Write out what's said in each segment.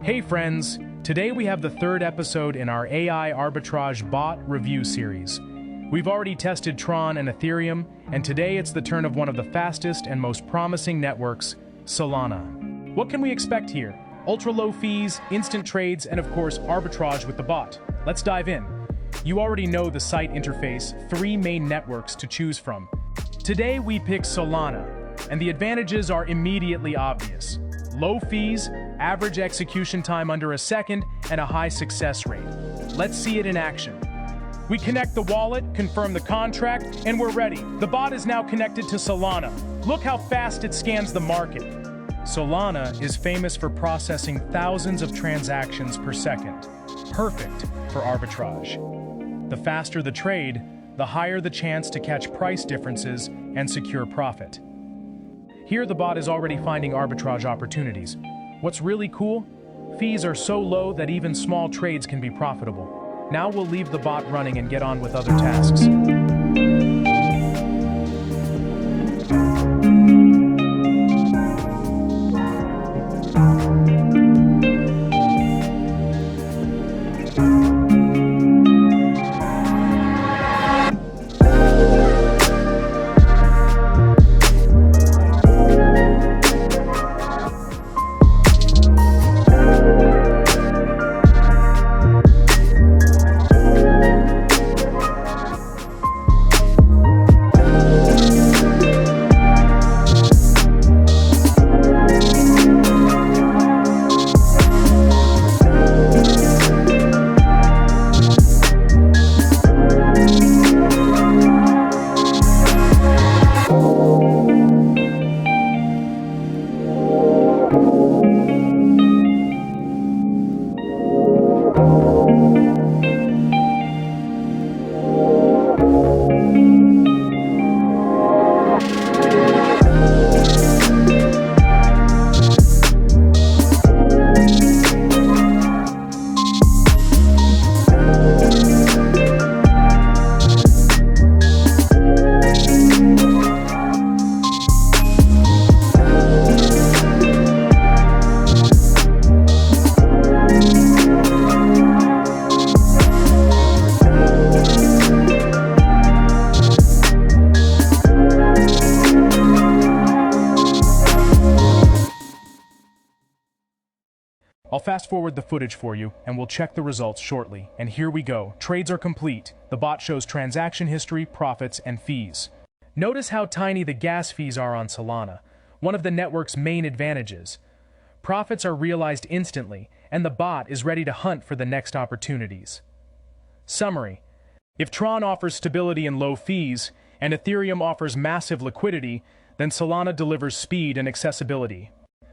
Hey friends, today we have the third episode in our AI arbitrage bot review series. We've already tested Tron and Ethereum, and today it's the turn of one of the fastest and most promising networks, Solana. What can we expect here? Ultra-low fees, instant trades, and of course arbitrage with the bot. Let's dive in. You already know the site interface, 3 main networks to choose from. Today we pick Solana, and the advantages are immediately obvious. Low fees, average execution time under a second, and a high success rate. Let's see it in action. We connect the wallet, confirm the contract, and we're ready. The bot is now connected to Solana. Look how fast it scans the market. Solana is famous for processing thousands of transactions per second. Perfect for arbitrage. The faster the trade, the higher the chance to catch price differences and secure profit. Here the bot is already finding arbitrage opportunities. What's really cool? Fees are so low that even small trades can be profitable. Now we'll leave the bot running and get on with other tasks. I'll fast forward the footage for you, and we'll check the results shortly. And here we go. Trades are complete. The bot shows transaction history, profits, and fees. Notice how tiny the gas fees are on Solana, one of the network's main advantages. Profits are realized instantly, and the bot is ready to hunt for the next opportunities. Summary: if Tron offers stability and low fees, and Ethereum offers massive liquidity, then Solana delivers speed and accessibility.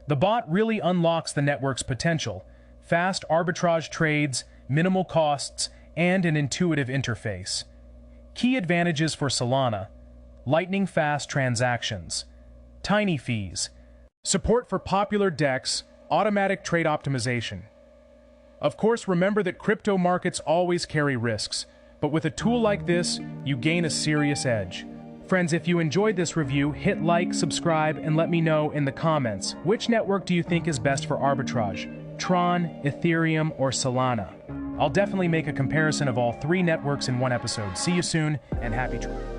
The bot really unlocks the network's potential: fast arbitrage trades, minimal costs, and an intuitive interface. Key advantages for Solana: lightning-fast transactions, tiny fees, support for popular DEX, automatic trade optimization. Of course, remember that crypto markets always carry risks, but with a tool like this, you gain a serious edge. Friends, if you enjoyed this review, hit like, subscribe, and let me know in the comments, which network do you think is best for arbitrage? Tron, Ethereum, or Solana? I'll definitely make a comparison of all 3 networks in one episode. See you soon, and happy trading.